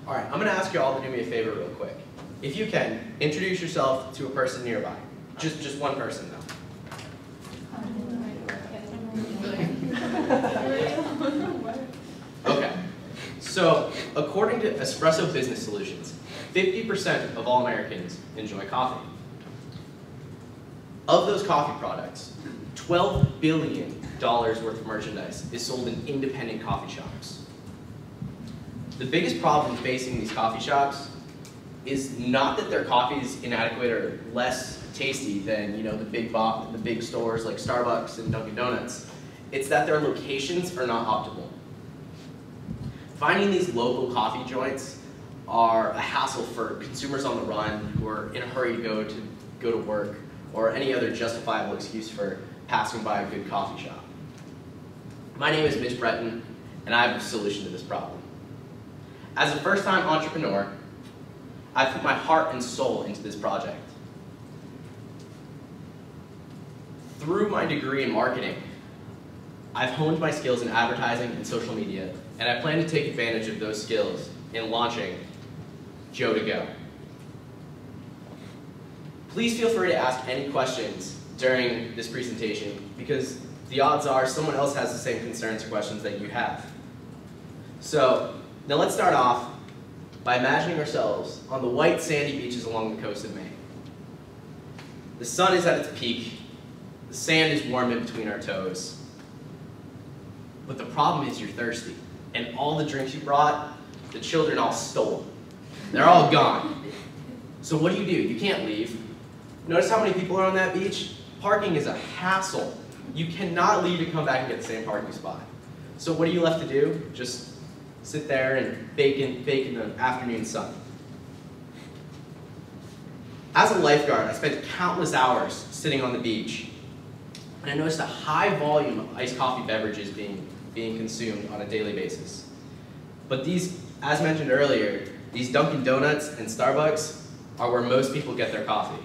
All right, I'm going to ask you all to do me a favor real quick. If you can, introduce yourself to a person nearby. Just one person, though. Okay, so according to Espresso Business Solutions, 50% of all Americans enjoy coffee. Of those coffee products, $12 billion worth of merchandise is sold in independent coffee shops. The biggest problem facing these coffee shops is not that their coffee is inadequate or less tasty than the big stores like Starbucks and Dunkin' Donuts. It's that their locations are not optimal. Finding these local coffee joints are a hassle for consumers on the run who are in a hurry to go to work or any other justifiable excuse for passing by a good coffee shop. My name is Mitch and I have a solution to this problem. As a first-time entrepreneur, I put my heart and soul into this project. Through my degree in marketing, I've honed my skills in advertising and social media, and I plan to take advantage of those skills in launching Joe to Go. Please feel free to ask any questions during this presentation because the odds are someone else has the same concerns or questions that you have. So now let's start off by imagining ourselves on the white sandy beaches along the coast of Maine. The sun is at its peak, the sand is warm in between our toes, but the problem is you're thirsty, and all the drinks you brought, the children all stole. They're all gone. So what do? You can't leave. Notice how many people are on that beach? Parking is a hassle. You cannot leave and come back and get the same parking spot. So what are you left to do? Just sit there and bake in the afternoon sun. As a lifeguard, I spent countless hours sitting on the beach, and I noticed a high volume of iced coffee beverages being consumed on a daily basis. But these, as mentioned earlier, these Dunkin' Donuts and Starbucks are where most people get their coffee.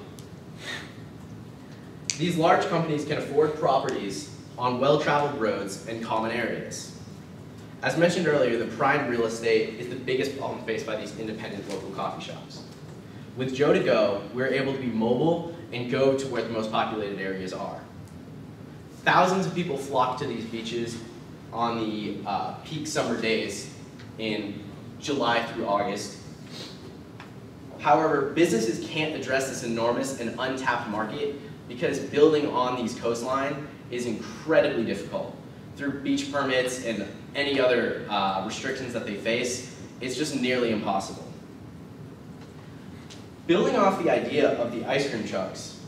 These large companies can afford properties on well-traveled roads and common areas. As mentioned earlier, the prime real estate is the biggest problem faced by these independent local coffee shops. With Joe to Go, we're able to be mobile and go to where the most populated areas are. Thousands of people flock to these beaches on the peak summer days in July through August. However, businesses can't address this enormous and untapped market because building on these coastline is incredibly difficult. Through beach permits and any other restrictions that they face, it's just nearly impossible. Building off the idea of the ice cream trucks,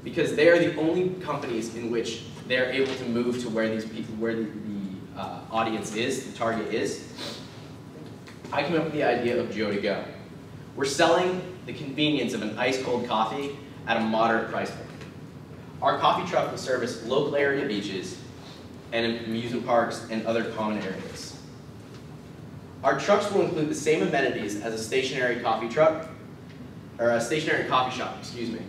because they are the only companies in which they're able to move to where the audience is, the target is, I came up with the idea of Joe to Go. We're selling the convenience of an ice-cold coffee at a moderate price point. Our coffee truck will service local area beaches and amusement parks and other common areas. Our trucks will include the same amenities as a stationary coffee truck, or a stationary coffee shop, excuse me,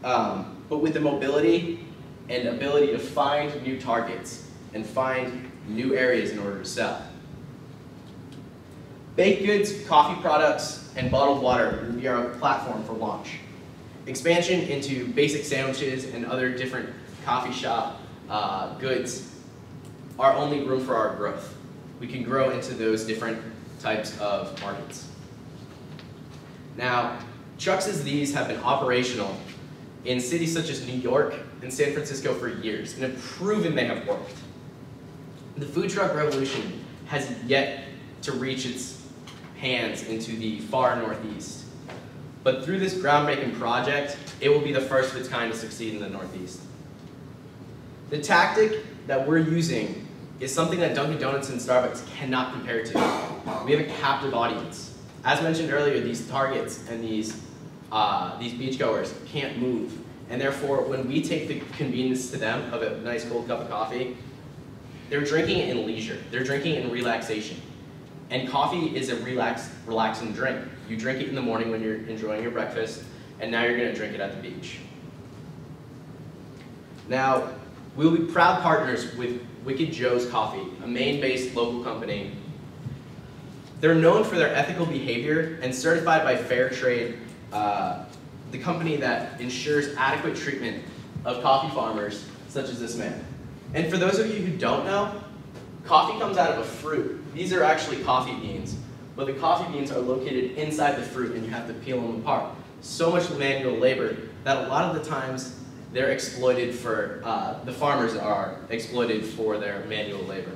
but with the mobility and ability to find new targets and find new areas in order to sell. Baked goods, coffee products, and bottled water will be our platform for launch. Expansion into basic sandwiches and other different coffee shop goods are only room for our growth. We can grow into those different types of markets. Now, trucks as these have been operational in cities such as New York and San Francisco for years and have proven they have worked. The food truck revolution has yet to reach its hands into the far Northeast. But through this groundbreaking project, it will be the first of its kind to succeed in the Northeast. The tactic that we're using is something that Dunkin' Donuts and Starbucks cannot compare to. We have a captive audience. As mentioned earlier, these targets and these beachgoers can't move. And therefore, when we take the convenience to them of a nice cold cup of coffee, they're drinking it in leisure. They're drinking it in relaxation. And coffee is a relaxing drink. You drink it in the morning when you're enjoying your breakfast, and now you're going to drink it at the beach. Now, we will be proud partners with Wicked Joe's Coffee, a Maine-based local company They're known for their ethical behavior and certified by Fair Trade, the company that ensures adequate treatment of coffee farmers such as this man. And for those of you who don't know, coffee comes out of a fruit. These are actually coffee beans, but the coffee beans are located inside the fruit and you have to peel them apart. So much manual labor that a lot of the times they're exploited for, the farmers are exploited for their manual labor.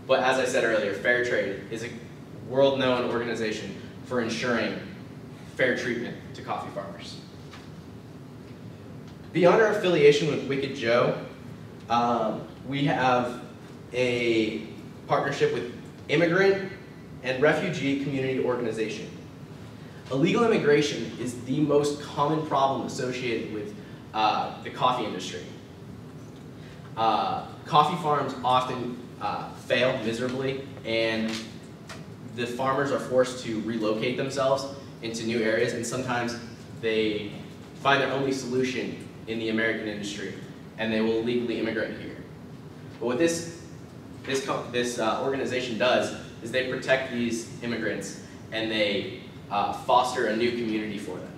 But as I said earlier, Fair Trade is a world-known organization for ensuring fair treatment to coffee farmers. Beyond our affiliation with Wicked Joe, we have a partnership with Immigrant and Refugee Community Organization. Illegal immigration is the most common problem associated with the coffee industry. Coffee farms often fail miserably, and the farmers are forced to relocate themselves into new areas, and sometimes they find their only solution in the American industry, and they will legally immigrate here. But what this organization does is they protect these immigrants, and they foster a new community for them.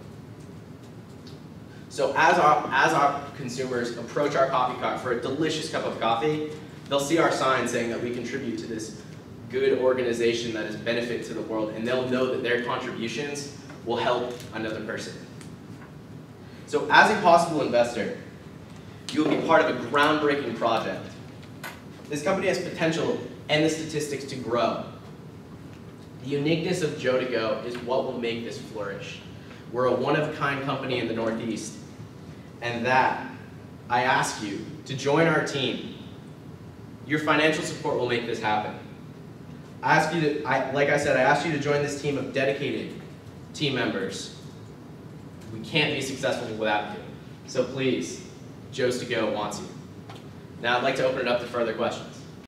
So as our consumers approach our coffee cart for a delicious cup of coffee, they'll see our sign saying that we contribute to this good organization that is benefit to the world, and they'll know that their contributions will help another person. So as a possible investor, you will be part of a groundbreaking project. This company has potential and the statistics to grow. The uniqueness of Joe to Go is what will make this flourish. We're a one-of-a-kind company in the Northeast, and that, I ask you to join our team. Your financial support will make this happen. I ask you to, like I said, I asked you to join this team of dedicated team members. We can't be successful without you. So please, Joe's to Go wants you. Now I'd like to open it up to further questions.